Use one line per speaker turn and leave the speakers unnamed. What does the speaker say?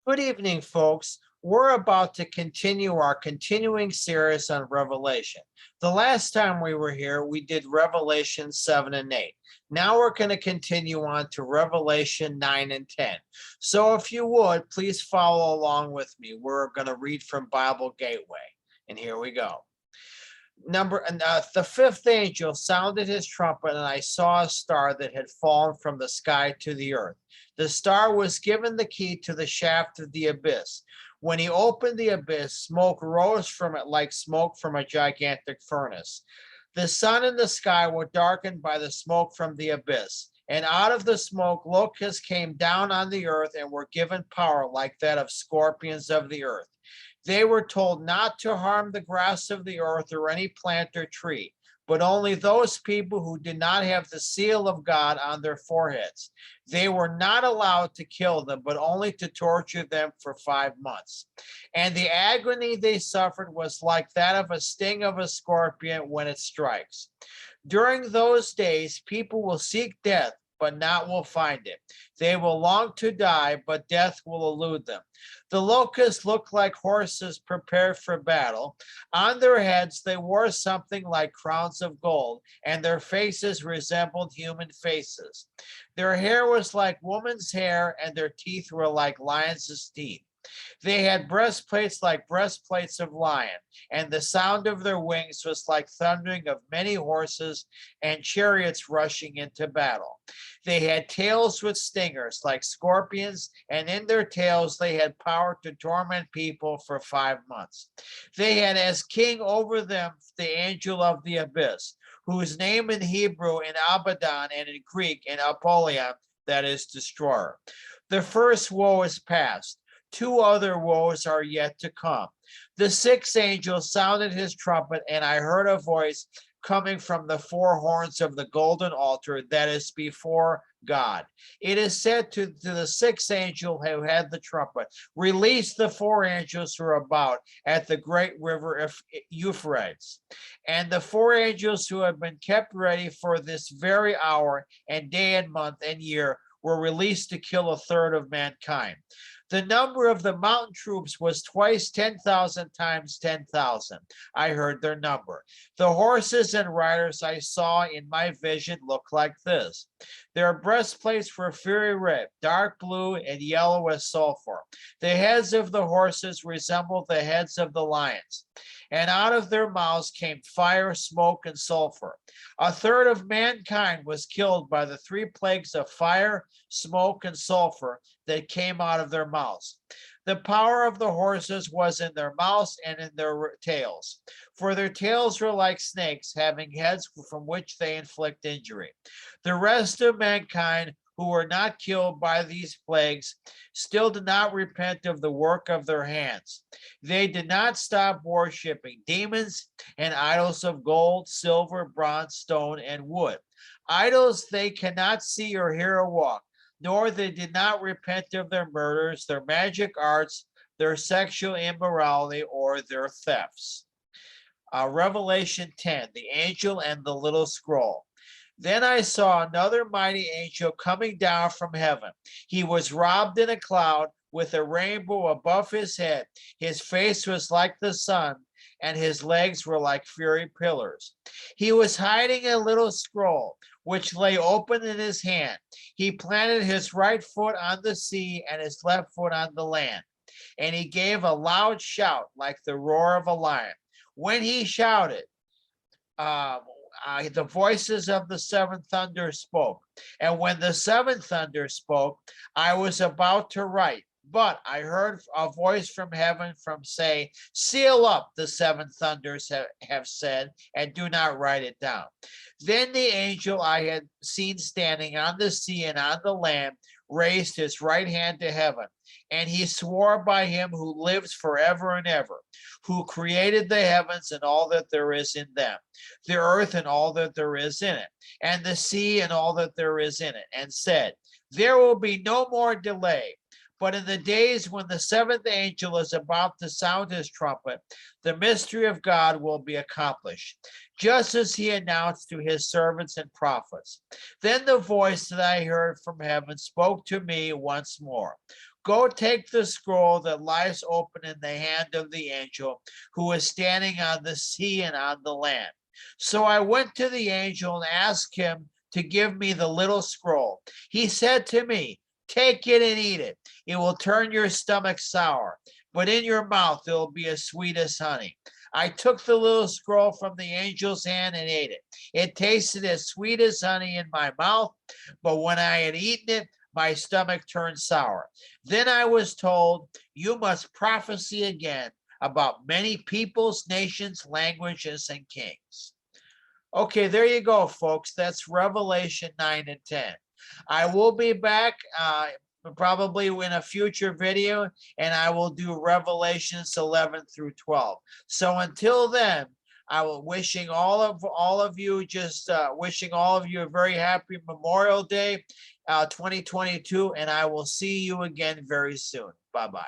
Good evening, folks. We're about to continue our continuing series on Revelation. The last time we were here, we did Revelation 7 and 8. Now we're going to continue on to Revelation 9 and 10. So if you would, please follow along with me. We're going to read from Bible Gateway. And here we go. The fifth angel sounded his trumpet, and I saw a star that had fallen from the sky to the earth. The star was given the key to the shaft of the abyss. When he opened the abyss, smoke rose from it like smoke from a gigantic furnace. The sun and the sky were darkened by the smoke from the abyss. And out of the smoke, locusts came down on the earth and were given power like that of scorpions of the earth. They were told not to harm the grass of the earth or any plant or tree, but only those people who did not have the seal of God on their foreheads. They were not allowed to kill them, but only to torture them for 5 months. And the agony they suffered was like that of a sting of a scorpion when it strikes. During those days, people will seek death, but not will find it. They will long to die, but death will elude them. The locusts looked like horses prepared for battle. On their heads, they wore something like crowns of gold, and their faces resembled human faces. Their hair was like woman's hair, and their teeth were like lions' teeth. They had breastplates like breastplates of lion, and the sound of their wings was like thundering of many horses and chariots rushing into battle. They had tails with stingers like scorpions, and in their tails they had power to torment people for 5 months. They had as king over them the angel of the abyss, whose name in Hebrew, in Abaddon, and in Greek, in Apollyon, that is, destroyer. The first woe is past. 2 other woes are yet to come. The sixth angel sounded his trumpet, and I heard a voice coming from the 4 horns of the golden altar that is before God. It is said to the sixth angel who had the trumpet, release the 4 angels who are about at the great river of Euphrates. And the 4 angels who have been kept ready for this very hour and day and month and year were released to kill 1/3 of mankind. The number of the mountain troops was twice 10,000 times 10,000. I heard their number. The horses and riders I saw in my vision looked like this. Their breastplates were fiery red, dark blue, and yellow as sulfur. The heads of the horses resembled the heads of the lions, and out of their mouths came fire, smoke, and sulfur. 1/3 of mankind was killed by the 3 plagues of fire, smoke, and sulfur that came out of their mouths. The power of the horses was in their mouths and in their tails, for their tails were like snakes, having heads from which they inflict injury. The rest of mankind who were not killed by these plagues still did not repent of the work of their hands. They did not stop worshiping demons and idols of gold, silver, bronze, stone, and wood. Idols they cannot see or hear or walk, nor they did not repent of their murders, their magic arts, their sexual immorality, or their thefts. Revelation 10, the angel and the little scroll. Then I saw another mighty angel coming down from heaven. He was robed in a cloud with a rainbow above his head. His face was like the sun, and his legs were like fiery pillars. He was hiding a little scroll, which lay open in his hand. He planted his right foot on the sea and his left foot on the land. And he gave a loud shout like the roar of a lion. When he shouted, the voices of the 7 thunders spoke. And when the 7 thunders spoke, I was about to write, but I heard a voice from heaven say, seal up, the 7 thunders have said, and do not write it down. Then the angel I had seen standing on the sea and on the land raised his right hand to heaven, and he swore by him who lives forever and ever, who created the heavens and all that there is in them, the earth and all that there is in it, and the sea and all that there is in it, and said, there will be no more delay. But in the days when the 7th angel is about to sound his trumpet, the mystery of God will be accomplished, just as he announced to his servants and prophets. Then the voice that I heard from heaven spoke to me once more. Go take the scroll that lies open in the hand of the angel who is standing on the sea and on the land. So I went to the angel and asked him to give me the little scroll. He said to me, take it and eat it. It will turn your stomach sour, but in your mouth it will be as sweet as honey. I took the little scroll from the angel's hand and ate it. It tasted as sweet as honey in my mouth, but when I had eaten it, my stomach turned sour. Then I was told, you must prophesy again about many peoples, nations, languages, and kings. Okay, there you go, folks. That's Revelation 9 and 10. I will be back probably in a future video, and I will do Revelations 11 through 12. So until then, I will wishing all of you wishing all of you a very happy Memorial Day 2022, and I will see you again very soon. Bye-bye.